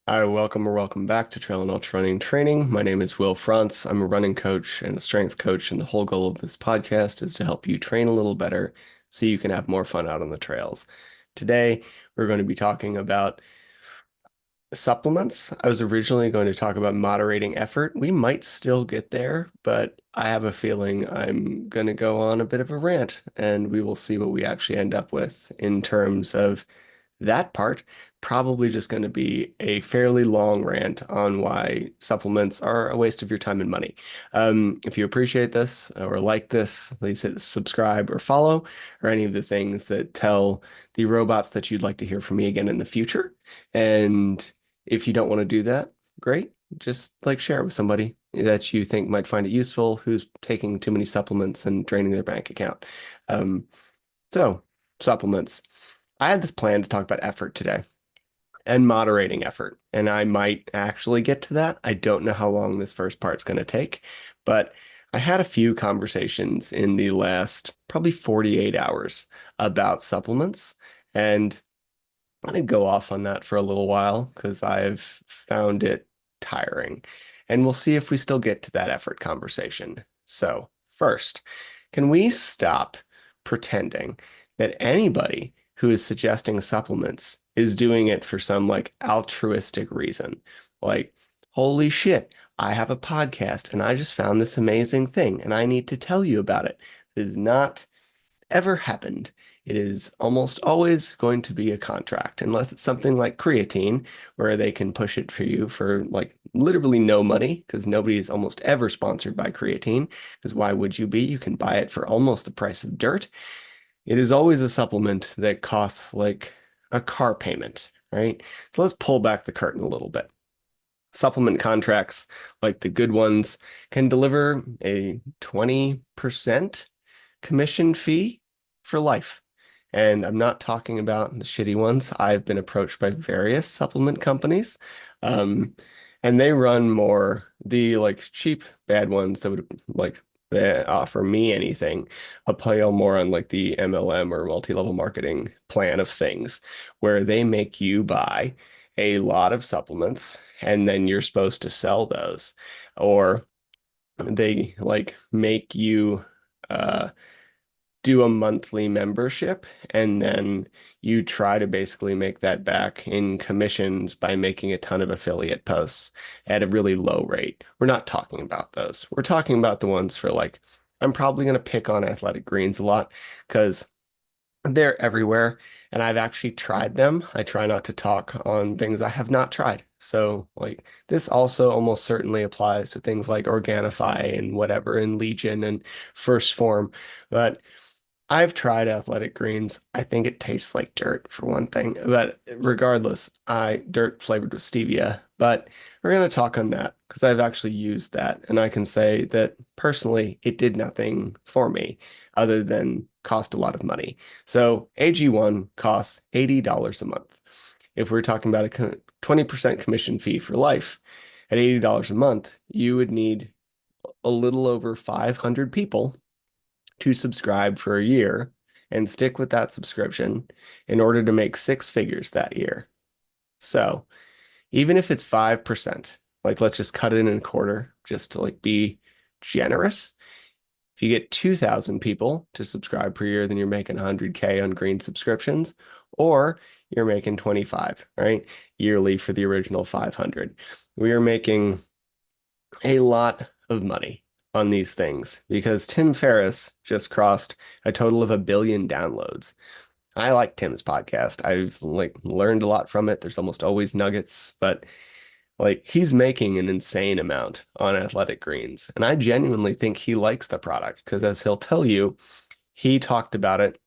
Hi, welcome back to Trail and Ultra Running Training. My name is Will Frantz. I'm a running coach and a strength coach, and the whole goal of this podcast is to help you train a little better so you can have more fun out on the trails. Today, we're going to be talking about supplements. I was originally going to talk about moderating effort. We might still get there, but I have a feeling I'm going to go on a bit of a rant, and we will see what we actually end up with in terms of that part. Probably just going to be a fairly long rant on why supplements are a waste of your time and money. If you appreciate this or like this, please hit subscribe or follow, or any of the things that tell the robots that you'd like to hear from me again in the future. And if you don't want to do that, great. Just like share it with somebody that you think might find it useful who's taking too many supplements and draining their bank account. Um, so, supplements. I had this plan to talk about effort today and moderating effort, and I might actually get to that. I don't know how long this first part's going to take, but I had a few conversations in the last probably 48 hours about supplements, and I'm going to go off on that for a little while because I've found it tiring. And we'll see if we still get to that effort conversation. So, first, can we stop pretending that anybody who is suggesting supplements is doing it for some like altruistic reason? Like, holy shit, I have a podcast and I just found this amazing thing and I need to tell you about it. It is not ever happened. It is almost always going to be a contract, unless it's something like creatine, where they can push it for you for like literally no money, because nobody is almost ever sponsored by creatine. Because why would you be? You can buy it for almost the price of dirt. It is always a supplement that costs like a car payment, right? So let's pull back the curtain a little bit. Supplement contracts, like the good ones, can deliver a 20% commission fee for life. And I'm not talking about the shitty ones. I've been approached by various supplement companies, um, and they run more the like cheap bad ones that would like offer me anything. I'll play more on like the MLM or multi-level marketing plan of things, where they make you buy a lot of supplements and then you're supposed to sell those, or they like make you uh do a monthly membership and then you try to basically make that back in commissions by making a ton of affiliate posts at a really low rate. We're not talking about those. We're talking about the ones for like, I'm probably going to pick on Athletic Greens a lot because they're everywhere and I've actually tried them. I try not to talk on things I have not tried. So, like, this also almost certainly applies to things like Organifi and whatever, and Legion and First Form. But I've tried athletic greens. I think it tastes like dirt for one thing, but regardless, I dirt flavored with stevia. But we're going to talk on that because I've actually used that, and I can say that personally, it did nothing for me other than cost a lot of money. So AG1 costs $80 a month. If we're talking about a 20% commission fee for life at $80 a month, you would need a little over 500 people to subscribe for a year and stick with that subscription in order to make six figures that year. So even if it's 5%, like let's just cut it in a quarter just to like be generous. If you get 2,000 people to subscribe per year, then you're making 100K on green subscriptions, or you're making 25, right? Yearly for the original 500. We are making a lot of money on these things because Tim Ferriss just crossed a total of 1 billion downloads. I like Tim's podcast. I've like learned a lot from it. There's almost always nuggets, but like he's making an insane amount on Athletic Greens. And I genuinely think he likes the product because as he'll tell you, he talked about it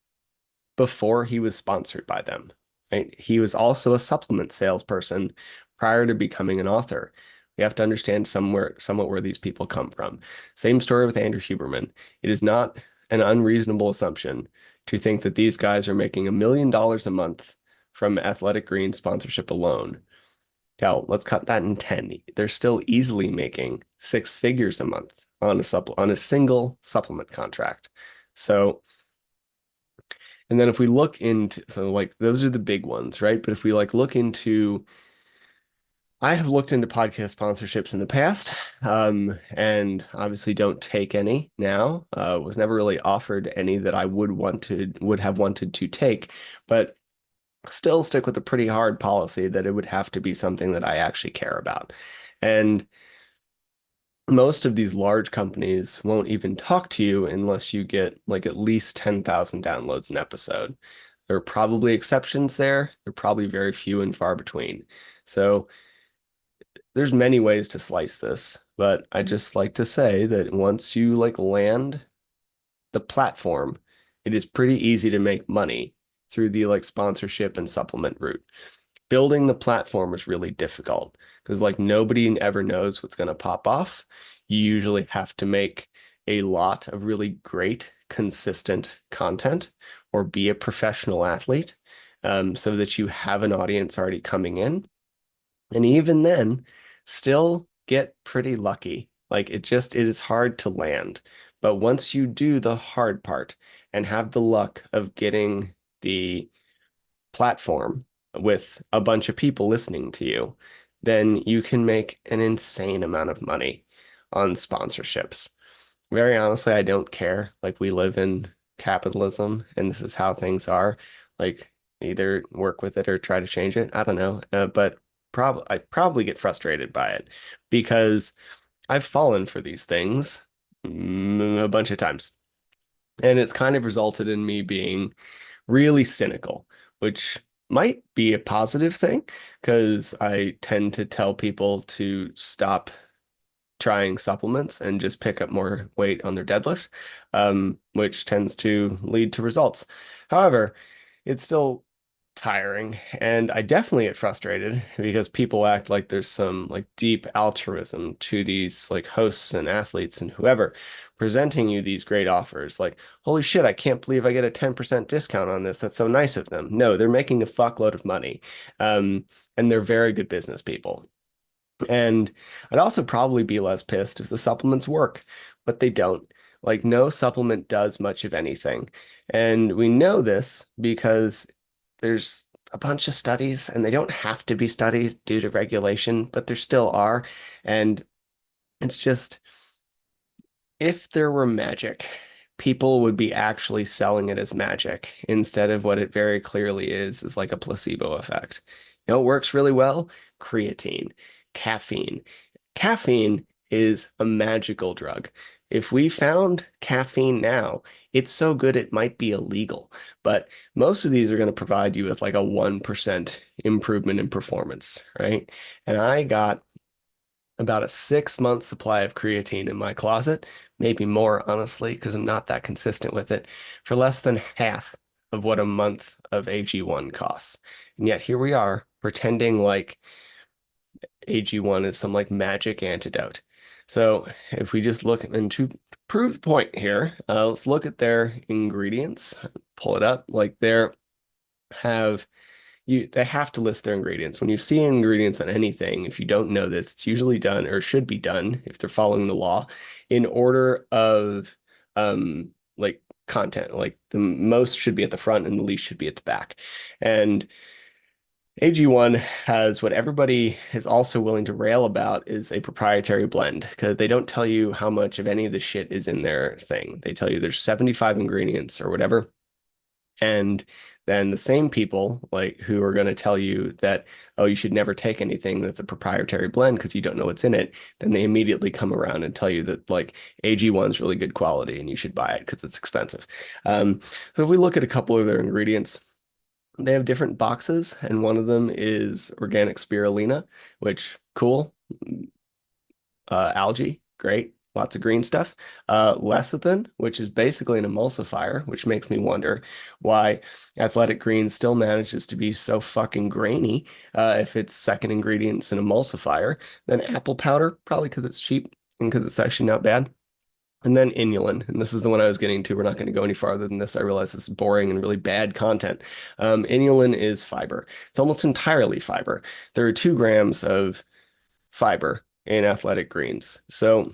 before he was sponsored by them. Right? He was also a supplement salesperson prior to becoming an author. We have to understand somewhat where these people come from. Same story with Andrew Huberman. It is not an unreasonable assumption to think that these guys are making $1 million a month from Athletic Greens sponsorship alone. Hell, let's cut that in 10. They're still easily making six figures a month on a single supplement contract. So and then if we look into, so like those are the big ones, right? But if we like look into I have looked into podcast sponsorships in the past, and obviously don't take any now. Was never really offered any that I would have wanted to take, but still stick with a pretty hard policy that it would have to be something that I actually care about. And most of these large companies won't even talk to you unless you get like at least 10,000 downloads an episode. There are probably exceptions there. They're probably very few and far between. So there's many ways to slice this, but I just like to say that once you like land the platform, it is pretty easy to make money through the like sponsorship and supplement route. Building the platform is really difficult because like nobody ever knows what's going to pop off. You usually have to make a lot of really great, consistent content or be a professional athlete, so that you have an audience already coming in. And even then, still get pretty lucky. Like it is hard to land. But once you do the hard part and have the luck of getting the platform with a bunch of people listening to you, then you can make an insane amount of money on sponsorships. Very honestly, I don't care. Like we live in capitalism and this is how things are. Like either work with it or try to change it. I don't know. But I probably get frustrated by it because I've fallen for these things a bunch of times. And it's kind of resulted in me being really cynical, which might be a positive thing because I tend to tell people to stop trying supplements and just pick up more weight on their deadlift, which tends to lead to results. However, it's still tiring, and I definitely get frustrated because people act like there's some like deep altruism to these like hosts and athletes and whoever presenting you these great offers. Like, holy shit, I can't believe I get a 10% discount on this. That's so nice of them. No, they're making a fuckload of money. And they're very good business people. And I'd also probably be less pissed if the supplements work, but they don't. Like, no supplement does much of anything. And we know this because there's a bunch of studies, and they don't have to be studies due to regulation, but there still are. And it's just, if there were magic, people would be actually selling it as magic instead of what it very clearly is like a placebo effect. You know, it works really well. Creatine, caffeine. Caffeine is a magical drug. If we found caffeine now, it's so good it might be illegal. But most of these are going to provide you with like a 1% improvement in performance, right? And I got about a 6 month supply of creatine in my closet, maybe more, honestly, because I'm not that consistent with it, for less than half of what a month of AG1 costs. And yet here we are pretending like AG1 is some like magic antidote. So if we just look and to prove the point here, let's look at their ingredients, pull it up. Like have they have to list their ingredients. When you see ingredients on anything, if you don't know this, it's usually done or should be done if they're following the law in order of like content. Like the most should be at the front and the least should be at the back. And AG1 has what everybody is also willing to rail about is a proprietary blend because they don't tell you how much of any of the shit is in their thing. They tell you there's 75 ingredients or whatever. And then the same people like who are going to tell you that, oh, you should never take anything that's a proprietary blend because you don't know what's in it, then they immediately come around and tell you that like AG1 is really good quality and you should buy it because it's expensive. So if we look at a couple of their ingredients, they have different boxes, and one of them is organic spirulina, which cool. Algae, great. Lots of green stuff. Lecithin, which is basically an emulsifier, which makes me wonder why Athletic Greens still manages to be so fucking grainy, if its second ingredient's an emulsifier. Then apple powder, probably because it's cheap and because it's actually not bad. And then inulin, and this is the one I was getting to. We're not going to go any farther than this. I realize this is boring and really bad content. Inulin is fiber. It's almost entirely fiber. There are 2 grams of fiber in Athletic Greens. So,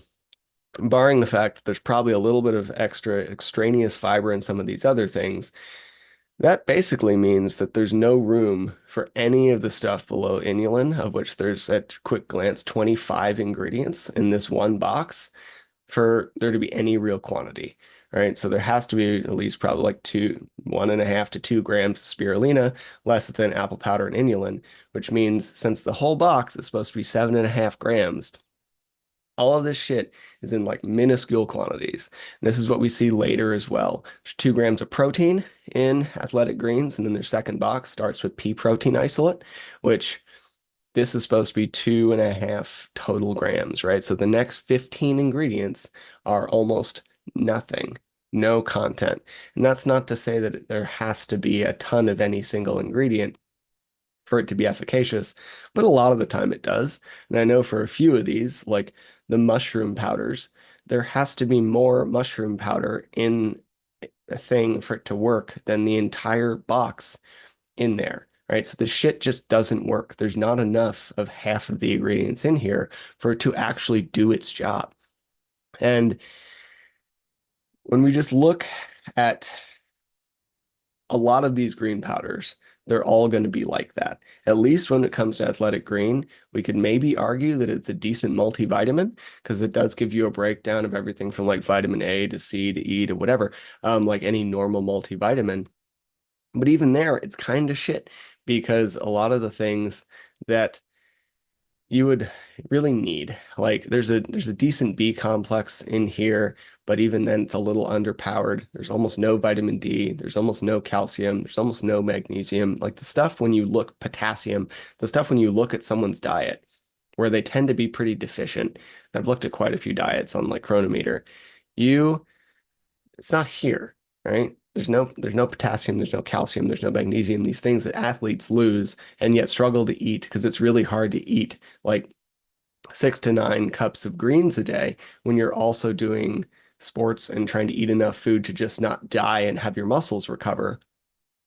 barring the fact that there's probably a little bit of extra extraneous fiber in some of these other things, That basically means that there's no room for any of the stuff below inulin, of which there's at quick glance 25 ingredients in this one box for there to be any real quantity. Right. So there has to be at least probably like 1.5 to 2 grams of spirulina, less than apple powder and inulin, which means since the whole box is supposed to be 7.5 grams, all of this shit is in like minuscule quantities. And this is what we see later as well. There's 2 grams of protein in athletic greens, and then their second box starts with pea protein isolate, which this is supposed to be 2.5 total grams, right? So the next 15 ingredients are almost nothing, no content. And that's not to say that there has to be a ton of any single ingredient for it to be efficacious, but a lot of the time it does. And I know for a few of these, like the mushroom powders, there has to be more mushroom powder in a thing for it to work than the entire box in there, right? So the shit just doesn't work. There's not enough of half of the ingredients in here for it to actually do its job. And when we just look at a lot of these green powders, they're all going to be like that. At least when it comes to athletic green, we could maybe argue that it's a decent multivitamin because it does give you a breakdown of everything from like vitamin A to C to E to whatever, like any normal multivitamin. But even there, it's kind of shit because a lot of the things that you would really need. Like there's a decent B complex in here, but even then it's a little underpowered. There's almost no vitamin D, there's almost no calcium, there's almost no magnesium. Like the stuff when you look potassium, the stuff when you look at someone's diet where they tend to be pretty deficient. I've looked at quite a few diets on like Chronometer. You it's not here, right? There's no potassium, there's no calcium, there's no magnesium, these things that athletes lose and yet struggle to eat because it's really hard to eat like 6 to 9 cups of greens a day when you're also doing sports and trying to eat enough food to just not die and have your muscles recover.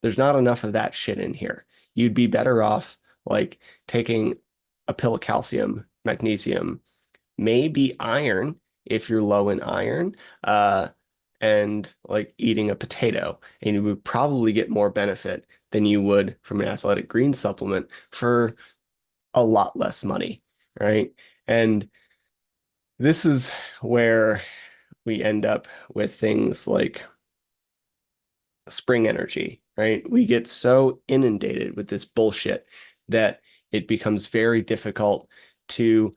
There's not enough of that shit in here. You'd be better off like taking a pill of calcium, magnesium, maybe iron if you're low in iron, and like eating a potato. And you would probably get more benefit than you would from an athletic green supplement for a lot less money, right? And this is where we end up with things like spring energy, right? We get so inundated with this bullshit that it becomes very difficult to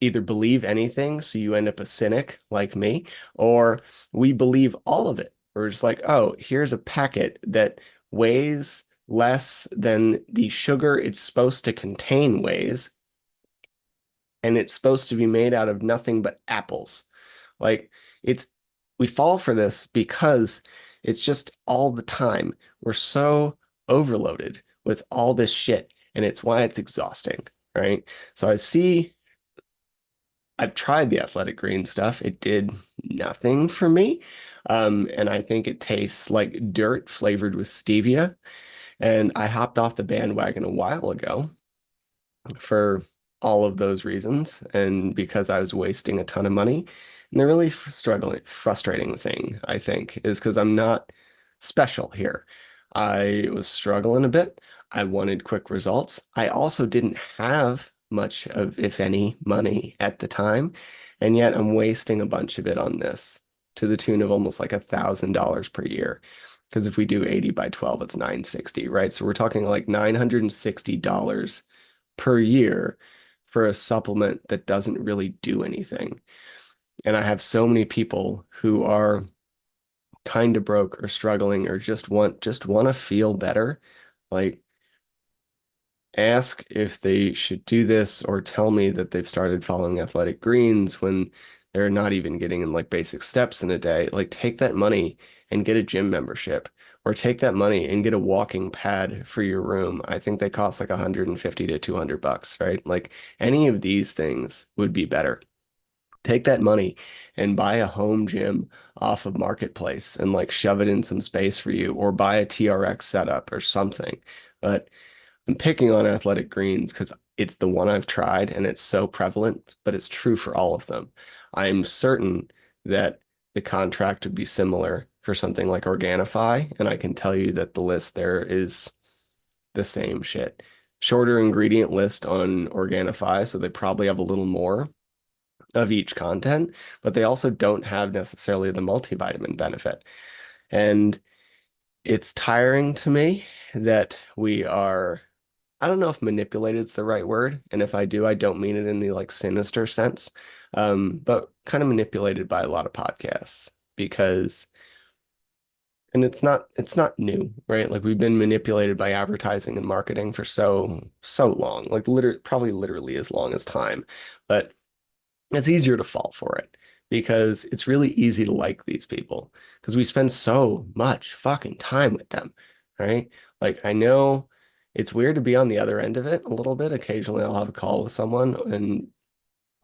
either believe anything, so you end up a cynic like me, or we believe all of it. We're just like, oh, here's a packet that weighs less than the sugar it's supposed to contain weighs, and it's supposed to be made out of nothing but apples. Like it's we fall for this because it's just all the time. We're so overloaded with all this shit, and it's why it's exhausting, right? So I've tried the athletic green stuff. It did nothing for me. And I think it tastes like dirt flavored with stevia. And I hopped off the bandwagon a while ago for all of those reasons and because I was wasting a ton of money. And the really frustrating thing, I think, is because I'm not special here. I was struggling a bit. I wanted quick results. I also didn't have much of, if any, money at the time. And yet I'm wasting a bunch of it on this to the tune of almost like $1,000 per year. Because if we do 80 by 12, it's 960, right? So we're talking like $960 per year for a supplement that doesn't really do anything. And I have so many people who are kind of broke or struggling or just want to feel better. Like ask if they should do this or tell me that they've started following athletic greens when they're not even getting in like basic steps in a day. Like take that money and get a gym membership or take that money and get a walking pad for your room. I think they cost like 150 to 200 bucks, right? Like any of these things would be better. Take that money and buy a home gym off of Marketplace and like shove it in some space for you or buy a TRX setup or something. But I'm picking on athletic greens because it's the one I've tried and it's so prevalent, but it's true for all of them. I'm certain that the contract would be similar for something like Organifi, and I can tell you that the list there is the same shit. Shorter ingredient list on Organifi, so they probably have a little more of each content, but they also don't have necessarily the multivitamin benefit. And it's tiring to me that we are, I don't know if manipulated is the right word, and if I do, I don't mean it in the like sinister sense, but kind of manipulated by a lot of podcasts because, and it's not new, right? Like we've been manipulated by advertising and marketing for so long, like literally as long as time, but it's easier to fall for it because it's really easy to like these people because we spend so much fucking time with them, right? Like I know it's weird to be on the other end of it a little bit. Occasionally I'll have a call with someone and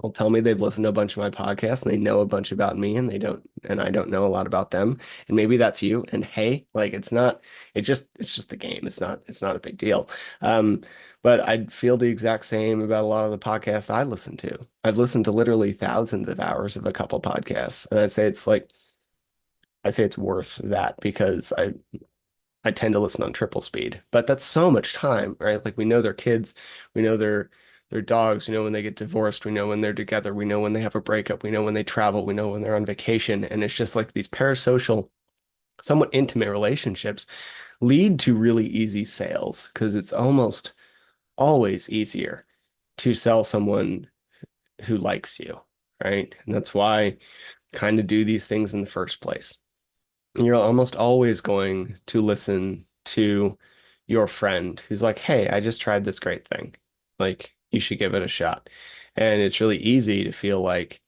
will tell me they've listened to a bunch of my podcasts and they know a bunch about me and they don't and I don't know a lot about them. And maybe that's you. And hey, like it's just the game. It's not a big deal. But I'd feel the exact same about a lot of the podcasts I listen to. I've listened to literally thousands of hours of a couple podcasts. And I'd say it's worth that because I tend to listen on triple speed, but that's so much time, right? Like we know their kids, we know their dogs, we know when they get divorced, we know when they're together, we know when they have a breakup, we know when they travel, we know when they're on vacation, and it's just like these parasocial, somewhat intimate relationships lead to really easy sales because it's almost always easier to sell someone who likes you, right? And that's why I kind of do these things in the first place. You're almost always going to listen to your friend who's like, hey, I just tried this great thing. Like, you should give it a shot. And it's really easy to feel like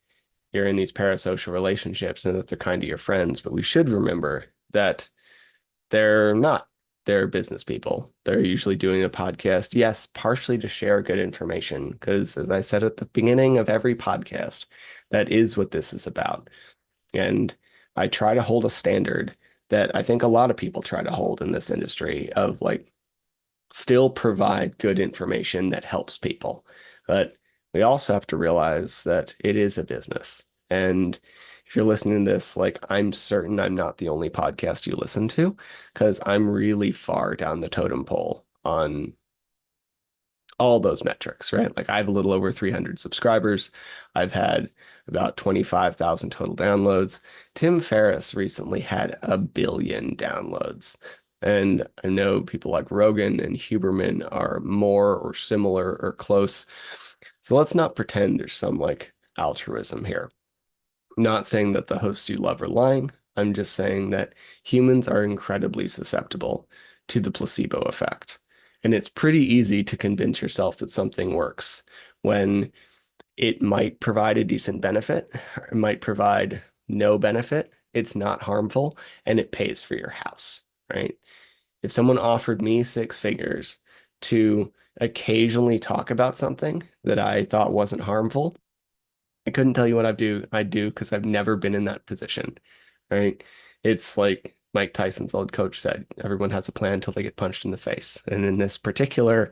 you're in these parasocial relationships and that they're kind of your friends. But we should remember that they're not. They're business people. They're usually doing a podcast, yes, partially to share good information. Because as I said at the beginning of every podcast, that is what this is about. And I try to hold a standard that I think a lot of people try to hold in this industry of like still provide good information that helps people. But we also have to realize that it is a business. And if you're listening to this, like I'm certain I'm not the only podcast you listen to because I'm really far down the totem pole on all those metrics, right? Like I have a little over 300 subscribers. I've had about 25,000 total downloads. Tim Ferriss recently had 1 billion downloads. And I know people like Rogan and Huberman are more or similar or close. So let's not pretend there's some like altruism here. Not saying that the hosts you love are lying. I'm just saying that humans are incredibly susceptible to the placebo effect. And it's pretty easy to convince yourself that something works when it might provide a decent benefit, it might provide no benefit, it's not harmful, and it pays for your house, right? If someone offered me 6 figures to occasionally talk about something that I thought wasn't harmful, I couldn't tell you what I'd do because I've never been in that position, right? It's like Mike Tyson's old coach said, everyone has a plan until they get punched in the face. And in this particular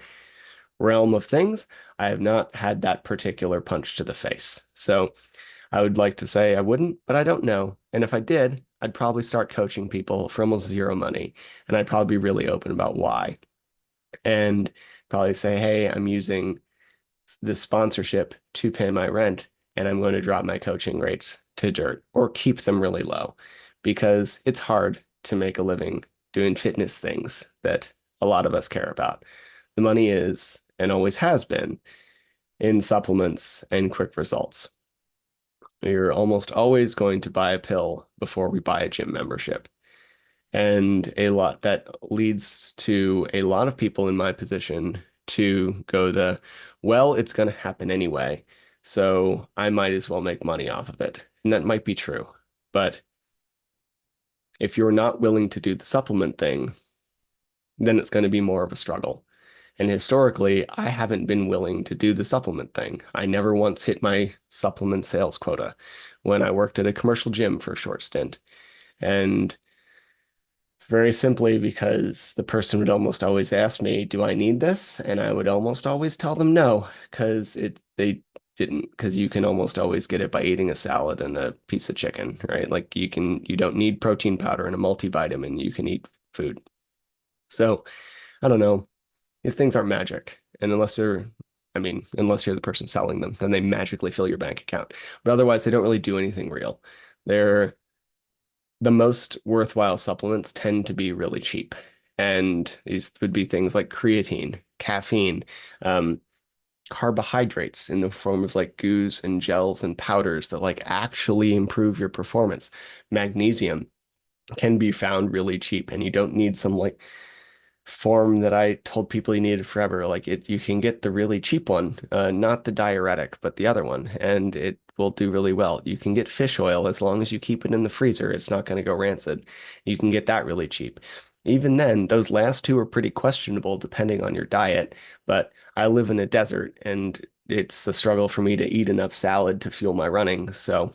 realm of things, I have not had that particular punch to the face. So I would like to say I wouldn't, but I don't know. And if I did, I'd probably start coaching people for almost zero money. And I'd probably be really open about why. And probably say, hey, I'm using this sponsorship to pay my rent, and I'm going to drop my coaching rates to dirt or keep them really low because it's hard to make a living doing fitness things that a lot of us care about. The money is and always has been in supplements and quick results. You're almost always going to buy a pill before we buy a gym membership. And a lot that leads to a lot of people in my position to go well, it's going to happen anyway. So I might as well make money off of it. And that might be true. But if you're not willing to do the supplement thing, then it's going to be more of a struggle. And historically, I haven't been willing to do the supplement thing. I never once hit my supplement sales quota when I worked at a commercial gym for a short stint. And it's very simply because the person would almost always ask me, do I need this? And I would almost always tell them no, because they didn't, because you can almost always get it by eating a salad and a piece of chicken, right? Like you don't need protein powder and a multivitamin. You can eat food. So I don't know. These things aren't magic. And unless you're the person selling them, then they magically fill your bank account. But otherwise, they don't really do anything real. They're the most worthwhile supplements tend to be really cheap. And these would be things like creatine, caffeine, um, carbohydrates in the form of like goos and gels and powders that like actually improve your performance. Magnesium can be found really cheap, and you don't need some like form that I told people you needed forever. Like you can get the really cheap one, not the diuretic, but the other one, and it will do really well. You can get fish oil as long as you keep it in the freezer. It's not going to go rancid. You can get that really cheap. Even then, those last two are pretty questionable depending on your diet, but I live in a desert and it's a struggle for me to eat enough salad to fuel my running. So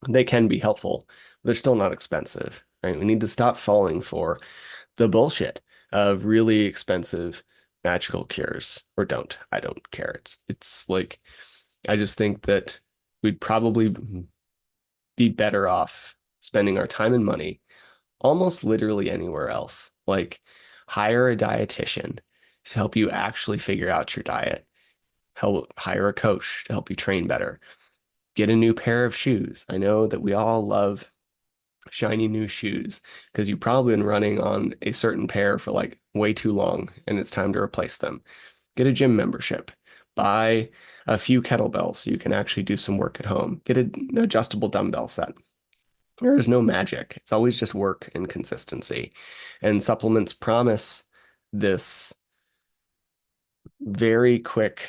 they can be helpful. They're still not expensive, right? We need to stop falling for the bullshit of really expensive magical cures. Or don't. I don't care. It's like I just think that we'd probably be better off spending our time and money almost literally anywhere else. Like hire a dietitian to help you actually figure out your diet. Help hire a coach to help you train better. Get a new pair of shoes. I know that we all love shiny new shoes because you've probably been running on a certain pair for like way too long and it's time to replace them. Get a gym membership. Buy a few kettlebells so you can actually do some work at home. Get an adjustable dumbbell set. There is no magic. It's always just work and consistency. And supplements promise this very quick,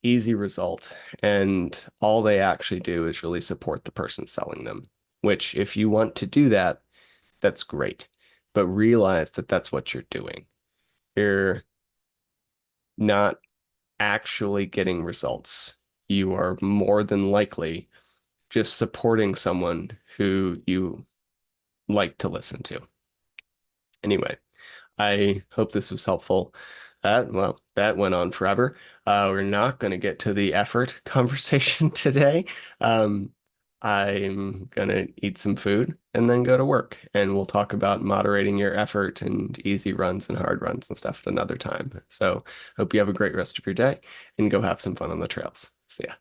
easy result. And all they actually do is really support the person selling them, which, if you want to do that, that's great. But realize that that's what you're doing. You're not actually getting results. You are more than likely just supporting someone who you like to listen to. Anyway, I hope this was helpful. That went on forever. We're not going to get to the effort conversation today. Um, I'm going to eat some food and then go to work. And we'll talk about moderating your effort and easy runs and hard runs and stuff at another time. So hope you have a great rest of your day and go have some fun on the trails. See ya.